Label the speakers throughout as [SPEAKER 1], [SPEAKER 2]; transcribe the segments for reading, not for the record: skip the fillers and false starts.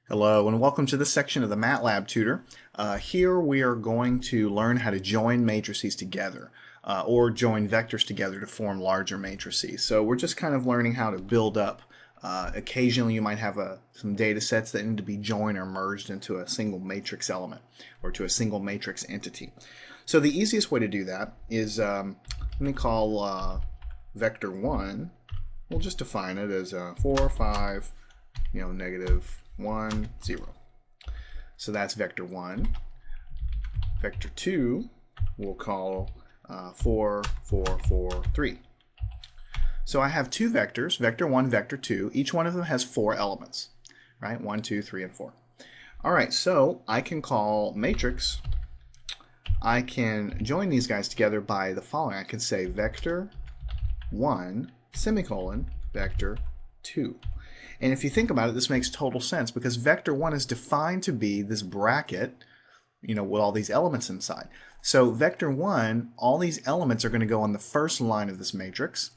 [SPEAKER 1] Hello and welcome to this section of the MATLAB tutor. Here we are going to learn how to join matrices together or join vectors together to form larger matrices. So we're just kind of learning how to build up. Occasionally you might have some data sets that need to be joined or merged into a single matrix element or to a single matrix entity. So the easiest way to do that is let me call vector 1. We'll just define it as 4, 5, negative 1, 0. So that's vector 1. Vector 2 we'll call 4, 4, 4, 3. So I have two vectors, vector 1, vector 2. Each one of them has 4 elements, right? 1, 2, 3, and 4. All right, so I can call matrix. I can join these guys together by the following. I can say vector 1, semicolon, vector 2. And if you think about it, this makes total sense because vector 1 is defined to be this bracket, with all these elements inside. So vector 1, all these elements are going to go on the first line of this matrix.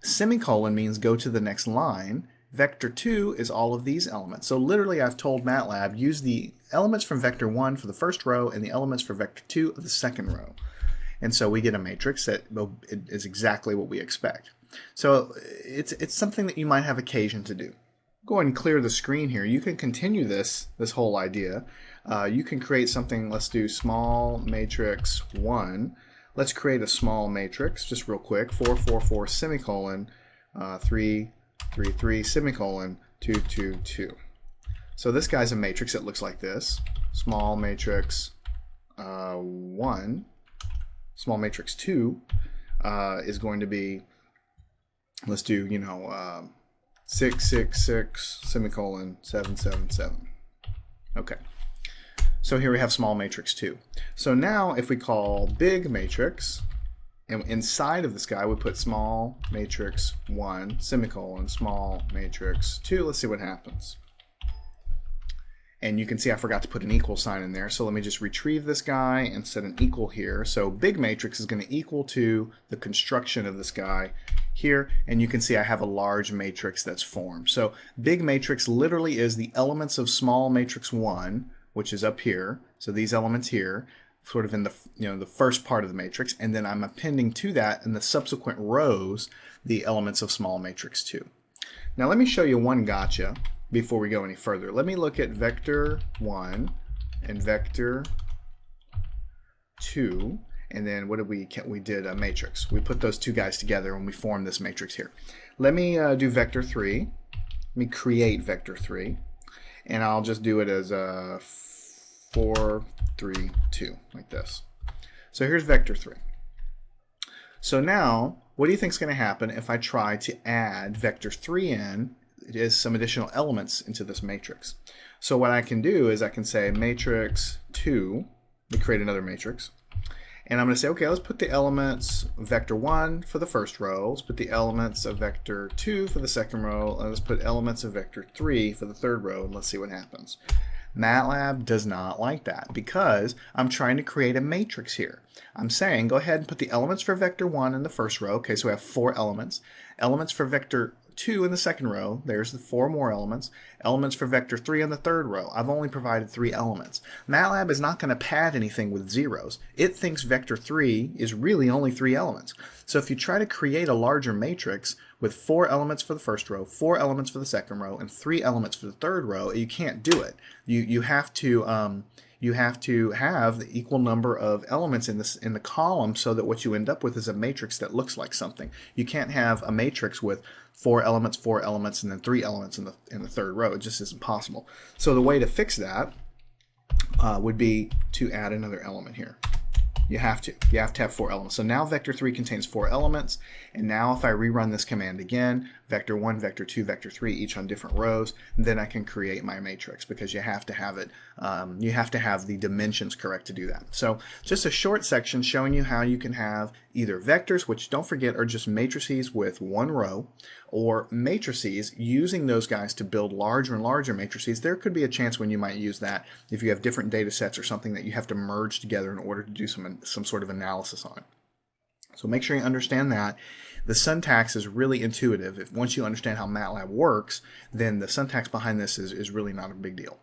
[SPEAKER 1] Semicolon means go to the next line. Vector 2 is all of these elements. So literally I've told MATLAB, use the elements from vector 1 for the first row and the elements for vector 2 of the second row. And so we get a matrix that is exactly what we expect. So it's something that you might have occasion to do. Go ahead and clear the screen here. You can continue this whole idea. You can create something. Let's do small matrix 1. Let's create a small matrix just real quick. 4, 4, 4, semicolon, 3, 3, 3, semicolon, 2, 2, 2. So this guy's a matrix that looks like this. Small matrix 1. Small matrix 2 is going to be, let's do, 6, 6, 6, semicolon, 7, 7, 7. Okay. So here we have small matrix 2. So now if we call big matrix, and inside of this guy we put small matrix 1, semicolon, small matrix 2, let's see what happens. And you can see I forgot to put an equal sign in there, so let me just retrieve this guy and set an equal here. So big matrix is going to equal to the construction of this guy here, and you can see I have a large matrix that's formed. So big matrix literally is the elements of small matrix 1, which is up here. So these elements here, sort of in the the first part of the matrix, and then I'm appending to that in the subsequent rows the elements of small matrix 2. Now let me show you one gotcha before we go any further. Let me look at vector 1 and vector 2, and then what did we did a matrix. We put those two guys together and we formed this matrix here. Let me do vector 3. Let me create vector 3, and I'll just do it as 4, 3, 2, like this. So here's vector 3. So now, what do you think is going to happen if I try to add vector 3 in? It is some additional elements into this matrix. So what I can do is I can say matrix 2, we create another matrix, and I'm going to say, okay, let's put the elements of vector 1 for the first row, let's put the elements of vector 2 for the second row, and let's put elements of vector 3 for the third row, and let's see what happens. MATLAB does not like that because I'm trying to create a matrix here. I'm saying go ahead and put the elements for vector 1 in the first row. Okay, so we have 4 elements. Elements for vector 2 in the second row, there's the 4 more elements. Elements for vector 3 in the third row. I've only provided 3 elements. MATLAB is not going to pad anything with zeros. It thinks vector 3 is really only 3 elements. So if you try to create a larger matrix with 4 elements for the first row, 4 elements for the second row, and 3 elements for the third row, you can't do it. You have to have the equal number of elements in the column so that what you end up with is a matrix that looks like something. You can't have a matrix with 4 elements, and then 3 elements in the third row. It just isn't possible. So the way to fix that would be to add another element here. You have to have 4 elements. So now vector 3 contains 4 elements, and now if I rerun this command again, vector 1, vector 2, vector 3, each on different rows, then I can create my matrix because you have to have it. You have to have the dimensions correct to do that. So just a short section showing you how you can have either vectors, which don't forget are just matrices with 1 row, or matrices using those guys to build larger and larger matrices. There could be a chance when you might use that if you have different data sets or something that you have to merge together in order to do some sort of analysis on it. So make sure you understand that. The syntax is really intuitive. Once you understand how MATLAB works, then the syntax behind this is really not a big deal.